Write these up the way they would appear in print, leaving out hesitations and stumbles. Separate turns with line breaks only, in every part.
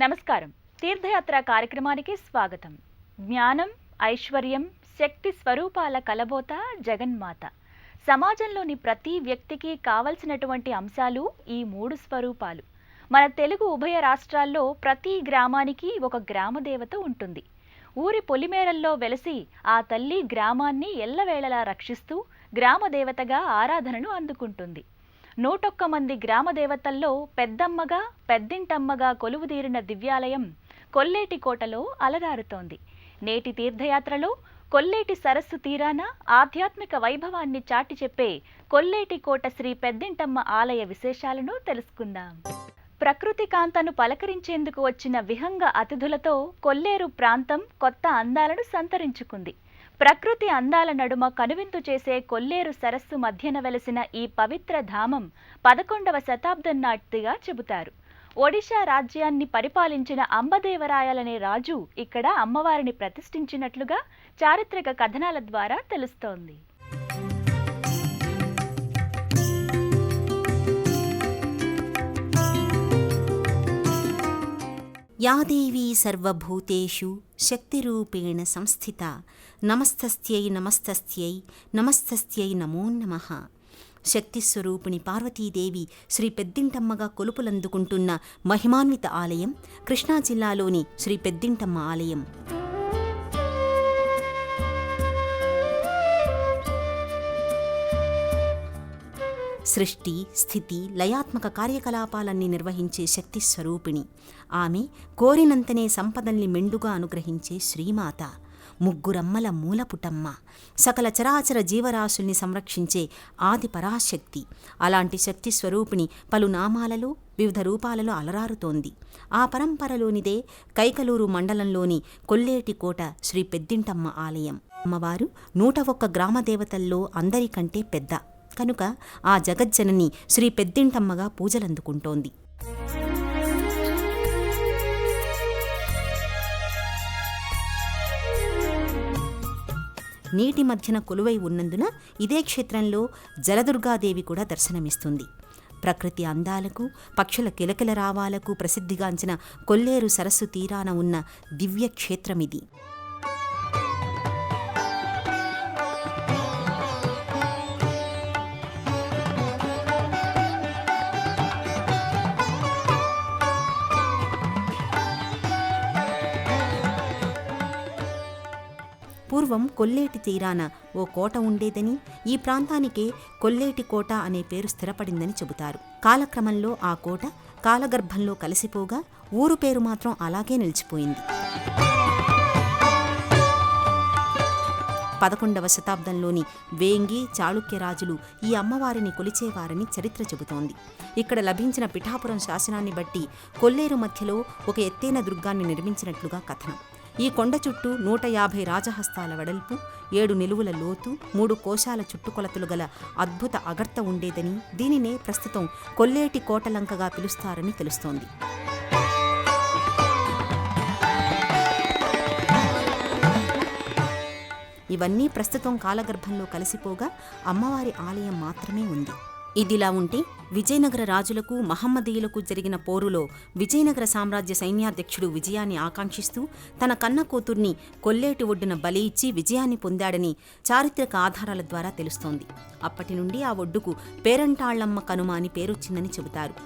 నమస్కారం. తీర్థయాత్ర కార్యక్రమానికి స్వాగతం. జ్ఞానం, ఐశ్వర్యం, శక్తి స్వరూపాల కలబోత జగన్మాత. సమాజంలోని ప్రతి వ్యక్తికి కావలసినటువంటి అంశాలు ఈ మూడు స్వరూపాలు. మన తెలుగు ఉభయ రాష్ట్రాల్లో ప్రతి గ్రామానికి ఒక గ్రామదేవత ఉంటుంది. ఊరి పొలిమేరల్లో వెలసి ఆ తల్లి గ్రామాన్ని ఎల్లవేళలా రక్షిస్తూ గ్రామదేవతగా ఆరాధనను అందుకుంటుంది. 101 మంది గ్రామదేవతల్లో పెద్దమ్మగా, పెద్దింటమ్మగా కొలువుదీరిన దివ్యాలయం కొల్లేటి కోటలో అలరారుతోంది. నేటి తీర్థయాత్రలో కొల్లేటి సరస్సు తీరాన ఆధ్యాత్మిక వైభవాన్ని చాటి చెప్పే కొల్లేటి కోట శ్రీ పెద్దింటమ్మ ఆలయ విశేషాలను తెలుసుకుందాం. ప్రకృతి కాంతను పలకరించేందుకు వచ్చిన విహంగ అతిథులతో కొల్లేరు ప్రాంతం కొత్త అందాలను సంతరించుకుంది. ప్రకృతి అందాల నడుమ కనువిందు చేసే కొల్లేరు సరస్సు మధ్యన వెలసిన ఈ పవిత్ర ధామం 11వ శతాబ్దం నాటిదిగా చెబుతారు. ఒడిషా రాజ్యాన్ని పరిపాలించిన అంబదేవరాయలనే రాజు ఇక్కడ అమ్మవారిని ప్రతిష్ఠించినట్లుగా చారిత్రక కథనాల ద్వారా తెలుస్తోంది.
యా దేవీ సర్వభూతేషు శక్తిరూపేణ సంస్థిత నమస్తస్యై నమస్తస్యై నమస్తస్యై నమో నమః. శక్తిస్వరూపిణి పార్వతీదేవి శ్రీ పెద్దింటమ్మగా కొలుపులందుకుంటున్న మహిమాన్విత ఆలయం కృష్ణా జిల్లాలోని శ్రీ పెద్దింటమ్మ ఆలయం. సృష్టి, స్థితి, లయాత్మక కార్యకలాపాలన్నీ నిర్వహించే శక్తి స్వరూపిణి. ఆమె కోరినంతనే సంపదల్ని మెండుగా అనుగ్రహించే శ్రీమాత. ముగ్గురమ్మల మూలపుటమ్మ. సకల చరాచర జీవరాశుల్ని సంరక్షించే ఆది పరాశక్తి. అలాంటి శక్తి స్వరూపిణి పలు నామాలలో వివిధ రూపాలలో అలరారుతోంది. ఆ పరంపరలోనిదే కైకలూరు మండలంలోని కొల్లేటి కోట శ్రీ పెద్దింటమ్మ ఆలయం. అమ్మవారు 101 గ్రామదేవతల్లో అందరికంటే పెద్ద కనుక ఆ జగజ్జనని శ్రీ పెద్దింటమ్మగా పూజలందుకుంటోంది. నీటి మధ్యన కొలువై ఉన్నందున ఇదే క్షేత్రంలో జలదుర్గాదేవి కూడా దర్శనమిస్తుంది. ప్రకృతి అందాలకు, పక్షుల కిలకిల రావాలకు ప్రసిద్ధిగాంచిన కొల్లేరు సరస్సు తీరాన ఉన్న దివ్య క్షేత్రమిది. పూర్వం కొల్లేటి తీరాన ఓ కోట ఉండేదని, ఈ ప్రాంతానికే కొల్లేటి కోట అనే పేరు స్థిరపడిందని చెబుతారు. కాలక్రమంలో ఆ కోట కాలగర్భంలో కలిసిపోగా ఊరు పేరు మాత్రం అలాగే నిలిచిపోయింది. 11వ శతాబ్దంలోని వేంగి, చాళుక్య రాజులు ఈ అమ్మవారిని కొలిచేవారని చరిత్ర చెబుతోంది. ఇక్కడ లభించిన పిఠాపురం శాసనాన్ని బట్టి కొల్లేరు మధ్యలో ఒక ఎత్తైన దుర్గాన్ని నిర్మించినట్లుగా కథనం. ఈ కొండ చుట్టూ 150 రాజహస్తాల వెడల్పు, 7 నిలువుల లోతు, 3 కోశాల చుట్టుకొలతలు గల అద్భుత అగర్త ఉండేదని, దీనినే ప్రస్తుతం కొల్లేటి కోటలంకగా పిలుస్తారని తెలుస్తోంది. ఇవన్నీ ప్రస్తుతం కాలగర్భంలో కలిసిపోగా అమ్మవారి ఆలయం మాత్రమే ఉంది. ఇదిలా ఉంటే విజయనగర రాజులకు, మహమ్మదీయులకు జరిగిన పోరులో విజయనగర సామ్రాజ్య సైన్యాధ్యక్షుడు విజయాన్ని ఆకాంక్షిస్తూ తన కన్న కూతుర్ని కొల్లేటి ఒడ్డున బలి ఇచ్చి విజయాన్ని పొందాడని చారిత్రక ఆధారాల ద్వారా తెలుస్తోంది. అప్పటి నుండి ఆ ఒడ్డుకు పేరంటాళ్లమ్మ కనుమ అని పేరొచ్చిందని చెబుతారు.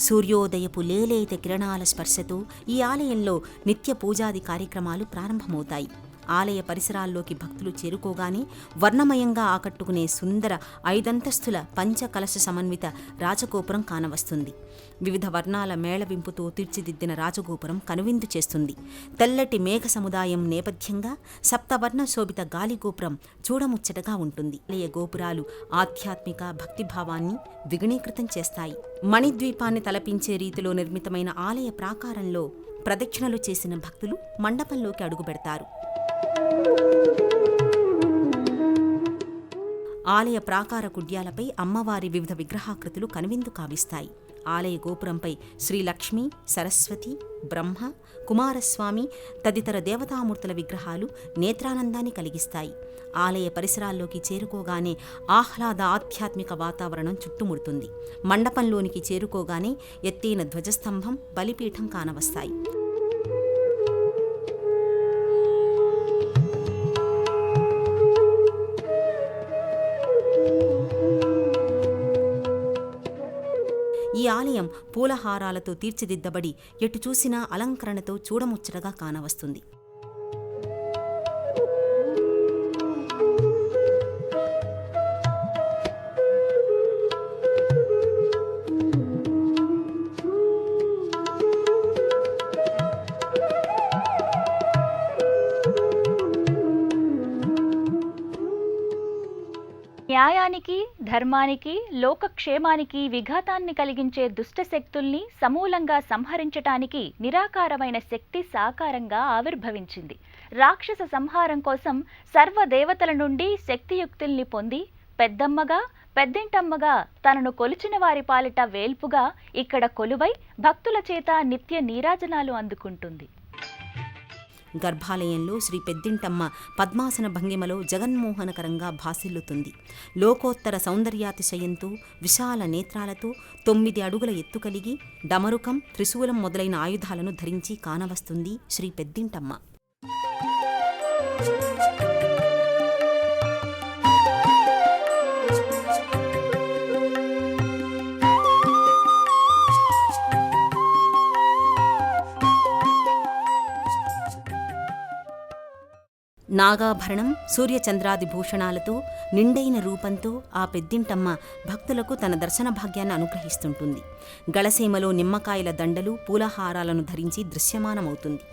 సూర్యోదయపు లేలేత కిరణాల స్పర్శతో ఈ ఆలయంలో నిత్య పూజాది కార్యక్రమాలు ప్రారంభమవుతాయి. ఆలయ పరిసరాల్లోకి భక్తులు చేరుకోగానే వర్ణమయంగా ఆకట్టుకునే సుందర 5 అంతస్తుల పంచకలశ సమన్విత రాజగోపురం కానవస్తుంది. వివిధ వర్ణాల మేళవింపుతో తీర్చిదిద్దిన రాజగోపురం కనువిందు చేస్తుంది. తెల్లటి మేఘ సముదాయం నేపథ్యంగా సప్తవర్ణ శోభిత గాలిగోపురం చూడముచ్చటగా ఉంటుంది. ఆలయ గోపురాలు ఆధ్యాత్మిక భక్తిభావాన్ని ద్విగుణీకృతం చేస్తాయి. మణిద్వీపాన్ని తలపించే రీతిలో నిర్మితమైన ఆలయ ప్రాకారంలో ప్రదక్షిణలు చేసిన భక్తులు మండపంలోకి అడుగుపెడతారు. ఆలయ ప్రాకార కుడ్యాలపై అమ్మవారి వివిధ విగ్రహాకృతులు కనువిందు కావిస్తాయి. ఆలయ గోపురంపై శ్రీలక్ష్మి, సరస్వతి, బ్రహ్మ, కుమారస్వామి తదితర దేవతామూర్తుల విగ్రహాలు నేత్రానందాన్ని కలిగిస్తాయి. ఆలయ పరిసరాల్లోకి చేరుకోగానే ఆహ్లాద ఆధ్యాత్మిక వాతావరణం చుట్టుముడుతుంది. మండపంలోనికి చేరుకోగానే ఎత్తైన ధ్వజస్తంభం, బలిపీఠం కానవస్తాయి. ఈ ఆలయం పూలహారాలతో తీర్చిదిద్దబడి ఎటు చూసినా అలంకరణతో చూడముచ్చటగా కానవస్తుంది.
న్యాయానికి, ధర్మానికి, లోకక్షేమానికి విఘాతాన్ని కలిగించే దుష్టశక్తుల్ని సమూలంగా సంహరించటానికి నిరాకారమైన శక్తి సాకారంగా ఆవిర్భవించింది. రాక్షస సంహారం కోసం సర్వదేవతల నుండి శక్తియుక్తుల్ని పొంది పెద్దమ్మగా, పెద్దింటమ్మగా తనను కొలిచిన వారి పాలిట వేల్పుగా ఇక్కడ కొలువై భక్తుల చేత నిత్య నీరాజనాలు అందుకుంటుంది.
గర్భాలయంలో శ్రీ పెద్దింటమ్మ పద్మాసన భంగిమలో జగన్మోహనకరంగా భాసిల్లుతుంది. లోకోత్తర సౌందర్యాతిశయంతో, విశాల నేత్రాలతో, 9 అడుగుల ఎత్తు కలిగి డమరుకం, త్రిశూలం మొదలైన ఆయుధాలను ధరించి కానవస్తుంది శ్రీ పెద్దింటమ్మ. నాగాభరణం, సూర్యచంద్రాది భూషణాలతో నిండైన రూపంతో ఆ పెద్దింటమ్మ భక్తులకు తన దర్శన భాగ్యాన్ని అనుగ్రహిస్తుంటుంది. గళసీమలో నిమ్మకాయల దండలు, పూలహారాలను ధరించి దృశ్యమానమవుతుంది.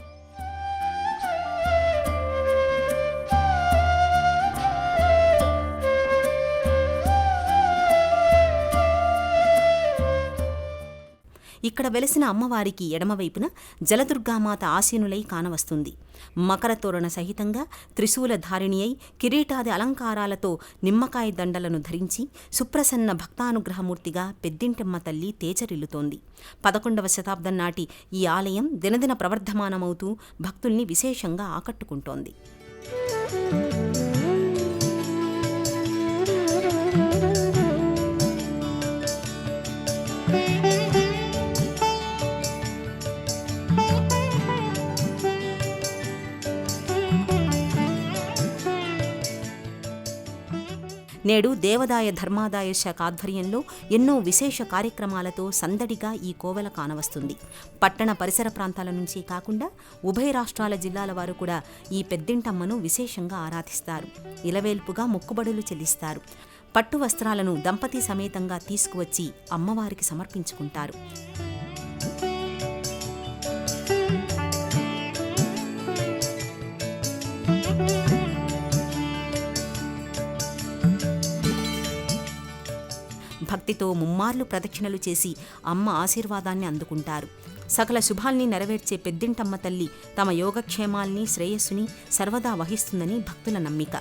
ఇక్కడ వెలసిన అమ్మవారికి ఎడమవైపున జలదుర్గామాత ఆసీనులై కానవస్తుంది. మకర తోరణ సహితంగా త్రిశూలధారిణి అయి కిరీటాది అలంకారాలతో నిమ్మకాయ దండలను ధరించి సుప్రసన్న భక్తానుగ్రహమూర్తిగా పెద్దింటమ్మ తల్లి తేజరిల్లుతోంది. 11వ శతాబ్దం నాటి ఈ ఆలయం దినదిన ప్రవర్ధమానమవుతూ భక్తుల్ని విశేషంగా ఆకట్టుకుంటోంది. నేడు దేవాదాయ ధర్మాదాయ శాఖ ఆధ్వర్యంలో ఎన్నో విశేష కార్యక్రమాలతో సందడిగా ఈ కోవెల కానవస్తుంది. పట్టణ పరిసర ప్రాంతాల నుంచి కాకుండా ఉభయ రాష్ట్రాల జిల్లాల వారు కూడా ఈ పెద్దింటమ్మను విశేషంగా ఆరాధిస్తారు. ఇలవేల్పుగా మొక్కుబడులు చెల్లిస్తారు. పట్టు వస్త్రాలను దంపతి సమేతంగా తీసుకువచ్చి అమ్మవారికి సమర్పించుకుంటారు. భక్తితో ముమ్మార్లు ప్రదక్షిణలు చేసి అమ్మ ఆశీర్వాదాన్ని అందుకుంటారు. సకల శుభాల్ని నెరవేర్చే పెద్దింటమ్మ తల్లి తమ యోగక్షేమాల్ని, శ్రేయస్సుని సర్వదా వహిస్తుందని భక్తుల నమ్మిక.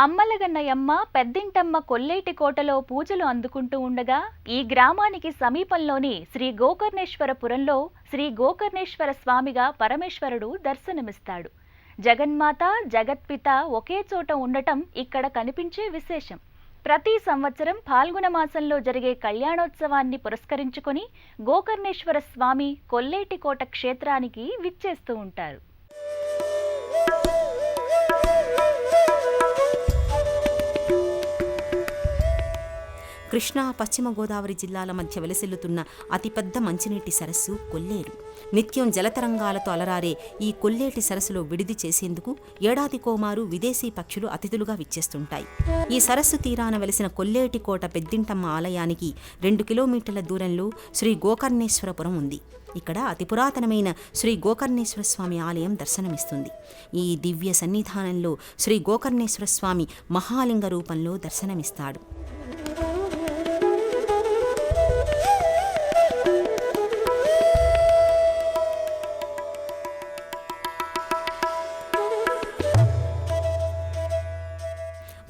అమ్మలగన్నయమ్మ పెద్దింటమ్మ కొల్లేటి కోటలో పూజలు అందుకుంటూ ఉండగా ఈ గ్రామానికి సమీపంలోని శ్రీ గోకర్ణేశ్వరపురంలో శ్రీ గోకర్ణేశ్వర స్వామిగా పరమేశ్వరుడు దర్శనమిస్తాడు. జగన్మాత, జగత్పిత ఒకే చోట ఉండటం ఇక్కడ కనిపించే విశేషం. ప్రతి సంవత్సరం ఫాల్గుణ మాసంలో జరిగే కళ్యాణోత్సవాన్ని పురస్కరించుకొని గోకర్ణేశ్వర స్వామి కొల్లేటి కోట క్షేత్రానికి విచ్చేస్తూ ఉంటారు.
కృష్ణా, పశ్చిమ గోదావరి జిల్లాల మధ్య వెలసిల్లుతున్న అతిపెద్ద మంచినీటి సరస్సు కొల్లేరు. నిత్యం జలతరంగాలతో అలరారే ఈ కొల్లేటి సరస్సులో విడిది చేసేందుకు ఏడాదికోమారు విదేశీ పక్షులు అతిథులుగా విచ్చేస్తుంటాయి. ఈ సరస్సు తీరాన వెలిసిన కొల్లేటి కోట పెద్దింటమ్మ ఆలయానికి 2 కిలోమీటర్ల దూరంలో శ్రీ గోకర్ణేశ్వరపురం ఉంది. ఇక్కడ అతి పురాతనమైన శ్రీ గోకర్ణేశ్వర స్వామి ఆలయం దర్శనమిస్తుంది. ఈ దివ్య సన్నిధానంలో శ్రీ గోకర్ణేశ్వర స్వామి మహాలింగ రూపంలో దర్శనమిస్తాడు.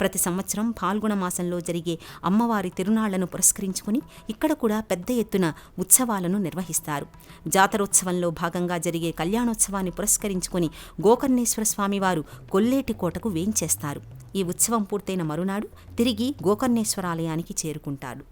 ప్రతి సంవత్సరం పాల్గొన మాసంలో జరిగే అమ్మవారి తిరునాళ్లను పురస్కరించుకుని ఇక్కడ కూడా పెద్ద ఎత్తున ఉత్సవాలను నిర్వహిస్తారు. జాతరోత్సవంలో భాగంగా జరిగే కళ్యాణోత్సవాన్ని పురస్కరించుకుని గోకర్ణేశ్వర స్వామివారు కొల్లేటి కోటకు వేంచేస్తారు. ఈ ఉత్సవం పూర్తయిన మరునాడు తిరిగి గోకర్ణేశ్వరాలయానికి చేరుకుంటాడు.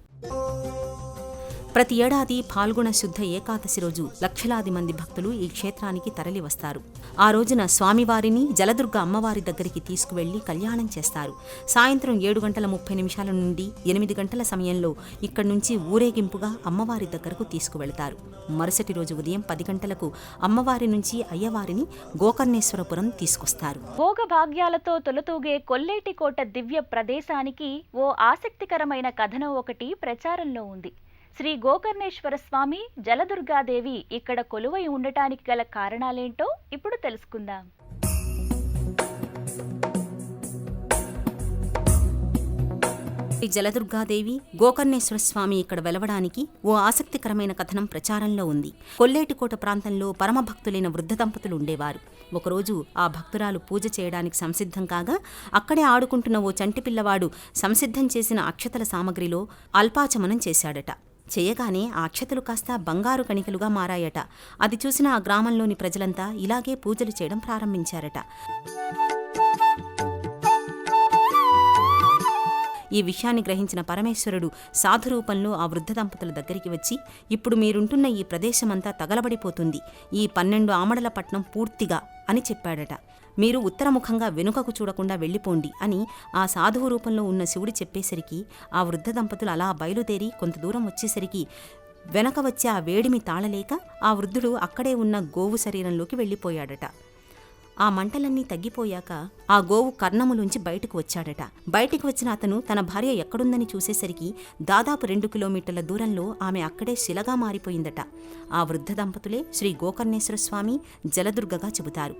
ప్రతి ఏడాది పాల్గొన శుద్ధ ఏకాదశి రోజు లక్షలాది మంది భక్తులు ఈ క్షేత్రానికి తరలి వస్తారు. ఆ రోజున స్వామివారిని జలదుర్గ అమ్మవారి దగ్గరికి తీసుకువెళ్లి కళ్యాణం చేస్తారు. సాయంత్రం 7:30 నుండి 8 గంటల సమయంలో ఇక్కడి నుంచి ఊరేగింపుగా అమ్మవారి దగ్గరకు తీసుకువెళ్తారు. మరుసటి రోజు ఉదయం 10 గంటలకు అమ్మవారి నుంచి అయ్యవారిని గోకర్ణేశ్వరపురం తీసుకొస్తారు.
భోగభాగ్యాలతో తొలతూగే కొల్లేటి కోట దివ్య ప్రదేశానికి ఓ ఆసక్తికరమైన కథనం ఒకటి ప్రచారంలో ఉంది. శ్రీ గోకర్ణేశ్వర స్వామి, జలదుర్గాదేవి ఇక్కడ కొలువై ఉండటానికి గల కారణాలేంటో ఇప్పుడు తెలుసుకుందాం.
జలదుర్గాదేవి, గోకర్ణేశ్వర స్వామి ఇక్కడ వెలవడానికి ఓ ఆసక్తికరమైన కథనం ప్రచారంలో ఉంది. కొల్లేటికోట ప్రాంతంలో పరమభక్తులైన వృద్ధ దంపతులు ఉండేవారు. ఒకరోజు ఆ భక్తురాలు పూజ చేయడానికి సంసిద్ధం కాగా అక్కడే ఆడుకుంటున్న ఓ చంటి పిల్లవాడు సంసిద్ధం చేసిన అక్షతల సామగ్రిలో అల్పాచమనం చేశాడట. చేయగానే ఆ అక్షతలు కాస్త బంగారు కణికలుగా మారాయట. అది చూసిన ఆ గ్రామంలోని ప్రజలంతా ఇలాగే పూజలు చేయడం ప్రారంభించారట. ఈ విషయాన్ని గ్రహించిన పరమేశ్వరుడు సాధురూపంలో ఆ వృద్ధ దంపతుల దగ్గరికి వచ్చి, ఇప్పుడు మీరుంటున్న ఈ ప్రదేశమంతా తగలబడిపోతుంది, ఈ 12 ఆమడల పట్నం పూర్తిగా అని చెప్పాడట. మీరు ఉత్తరముఖంగా వెనుకకు చూడకుండా వెళ్ళిపోండి అని ఆ సాధువు రూపంలో ఉన్న శివుడు చెప్పేసరికి ఆ వృద్ధ దంపతులు అలా బయలుదేరి కొంత దూరం వచ్చేసరికి వెనక వచ్చే ఆ వేడిమి తాళలేక ఆ వృద్ధుడు అక్కడే ఉన్న గోవు శరీరంలోకి వెళ్ళిపోయాడట. ఆ మంటలన్నీ తగ్గిపోయాక ఆ గోవు కర్ణములోంచి బయటకు వచ్చాడట. బయటికి వచ్చిన అతను తన భార్య ఎక్కడుందని చూసేసరికి దాదాపు 2 కిలోమీటర్ల దూరంలో ఆమె అక్కడే శిలగా మారిపోయిందట. ఆ వృద్ధ దంపతులే శ్రీ గోకర్ణేశ్వర స్వామి, జలదుర్గగా చెబుతారు.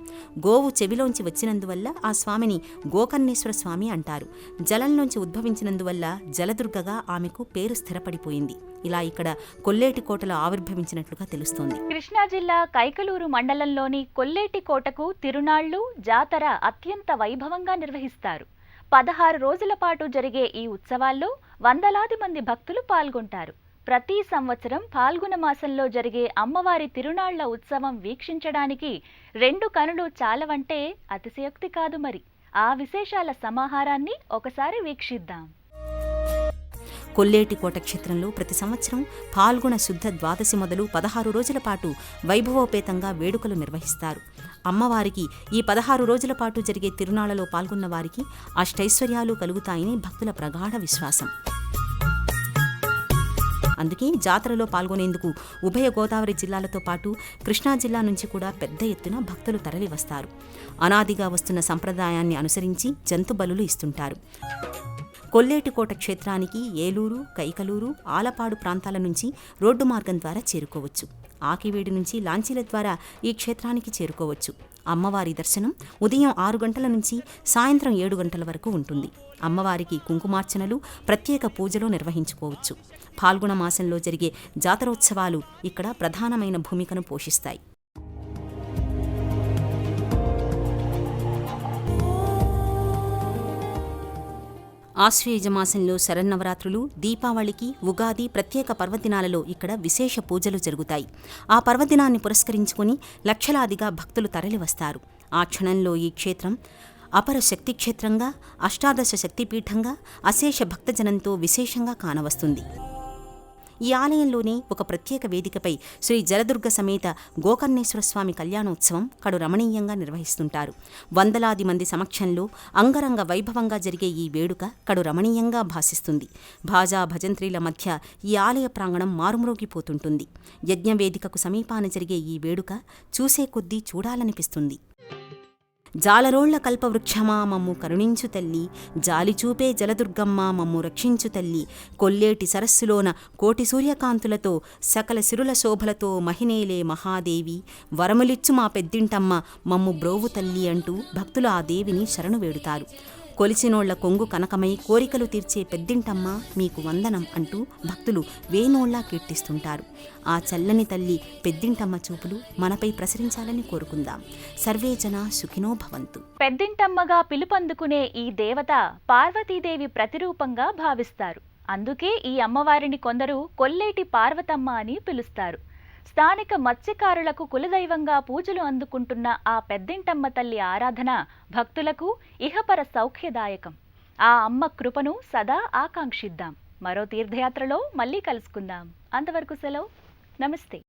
గోవు చెవిలోంచి వచ్చినందువల్ల ఆ స్వామిని గోకర్ణేశ్వర స్వామి అంటారు. జలంలోంచి ఉద్భవించినందువల్ల జలదుర్గగా ఆమెకు పేరు స్థిరపడిపోయింది. ఇలా ఇక్కడ కొల్లేటి కోటలో ఆవిర్భవించినట్లుగా తెలుస్తోంది.
కృష్ణా జిల్లా కైకలూరు మండలంలోని కొల్లేటి కోటకు తిరునాళ్లు, జాతర అత్యంత వైభవంగా నిర్వహిస్తారు. 16 రోజుల పాటు జరిగే ఈ ఉత్సవాల్లో వందలాది మంది భక్తులు పాల్గొంటారు. ప్రతి సంవత్సరం పాల్గొన మాసంలో జరిగే అమ్మవారి తిరునాళ్ల ఉత్సవం వీక్షించడానికి 2 కనులు చాలవంటే అతిశయోక్తి కాదు మరి. ఆ విశేషాల సమాహారాన్ని ఒకసారి వీక్షిద్దాం.
కొల్లేటి కోట క్షేత్రంలో ప్రతి సంవత్సరం పాల్గొన శుద్ధ ద్వాదశి మొదలు 16 రోజుల పాటు వైభవోపేతంగా వేడుకలు నిర్వహిస్తారు. అమ్మవారికి ఈ 16 రోజుల పాటు జరిగే తిరునాళ్లలో పాల్గొన్న వారికి అష్టైశ్వర్యాలు కలుగుతాయని భక్తుల ప్రగాఢ విశ్వాసం. అందుకే జాతరలో పాల్గొనేందుకు ఉభయ గోదావరి జిల్లాలతో పాటు కృష్ణా జిల్లా నుంచి కూడా పెద్ద ఎత్తున భక్తులు తరలి వస్తారు. అనాదిగా వస్తున్న సంప్రదాయాన్ని అనుసరించి జంతు బలులు ఇస్తుంటారు. కొల్లేటికోట క్షేత్రానికి ఏలూరు, కైకలూరు, ఆలపాడు ప్రాంతాల నుంచి రోడ్డు మార్గం ద్వారా చేరుకోవచ్చు. ఆకివీడి నుంచి లాంచీల ద్వారా ఈ క్షేత్రానికి చేరుకోవచ్చు. అమ్మవారి దర్శనం ఉదయం 6 గంటల నుంచి సాయంత్రం 7 గంటల వరకు ఉంటుంది. అమ్మవారికి కుంకుమార్చనలు, ప్రత్యేక పూజలు నిర్వహించుకోవచ్చు. పాల్గొన మాసంలో జరిగే జాతరోత్సవాలు ఇక్కడ ప్రధానమైన భూమికను పోషిస్తాయి. ఆశ్వయుజ మాసంలో శరన్నవరాత్రులు, దీపావళికి, ఉగాది ప్రత్యేక పర్వదినాలలో ఇక్కడ విశేష పూజలు జరుగుతాయి. ఆ పర్వదినాన్ని పురస్కరించుకుని లక్షలాదిగా భక్తులు తరలివస్తారు. ఆ క్షణంలో ఈ క్షేత్రం అపర శక్తిక్షేత్రంగా, అష్టాదశ శక్తిపీఠంగా, అశేష భక్తజనంతో విశేషంగా కానవస్తుంది. ఈ ఆలయంలోనే ఒక ప్రత్యేక వేదికపై శ్రీ జలదుర్గ సమేత గోకర్ణేశ్వర స్వామి కళ్యాణోత్సవం కడు రమణీయంగా నిర్వహిస్తుంటారు. వందలాది మంది సమక్షంలో అంగరంగ వైభవంగా జరిగే ఈ వేడుక కడు రమణీయంగా భాసిస్తుంది. భాజా భజంత్రీల మధ్య ఈ ఆలయ ప్రాంగణం మారుమ్రోగిపోతుంటుంది. యజ్ఞవేదికకు సమీపాన జరిగే ఈ వేడుక చూసే కొద్దీ చూడాలనిపిస్తుంది. జాలరోళ్ల కల్పవృక్షమా మమ్ము కరుణించు తల్లి, జాలిచూపే జలదుర్గమ్మ మమ్ము రక్షించు తల్లి, కొల్లేటి సరస్సులోన కోటి సూర్యకాంతులతో సకల సిరుల శోభలతో మహినేలే మహాదేవి, వరములిచ్చు మా పెద్దింటమ్మ మమ్ము బ్రోవు తల్లి అంటూ భక్తులు ఆ దేవిని శరణు వేడుతారు. కొలిచినోళ్ల కొంగు కనకమై కోరికలు తీర్చే పెద్దింటమ్మ మీకు వందనం అంటూ భక్తులు వేనోళ్లా కీర్తిస్తుంటారు. ఆ చల్లని తల్లి పెద్దింటమ్మ చూపులు మనపై ప్రసరించాలని కోరుకుందాం. సర్వే జనా సుఖినో భవంతు.
పెద్దింటమ్మగా పిలుపందుకునే ఈ దేవత పార్వతీదేవి ప్రతిరూపంగా భావిస్తారు. అందుకే ఈ అమ్మవారిని కొందరు కొల్లేటి పార్వతమ్మ అని పిలుస్తారు. స్థానిక మత్స్యకారులకు కులదైవంగా పూజలు అందుకుంటున్న ఆ పెద్దింటమ్మ తల్లి ఆరాధన భక్తులకు ఇహపర సౌఖ్యదాయకం. ఆ అమ్మ కృపను సదా ఆకాంక్షిద్దాం. మరో తీర్థయాత్రలో మళ్ళీ కలుసుకుందాం. అంతవరకు సెలవు. నమస్తే.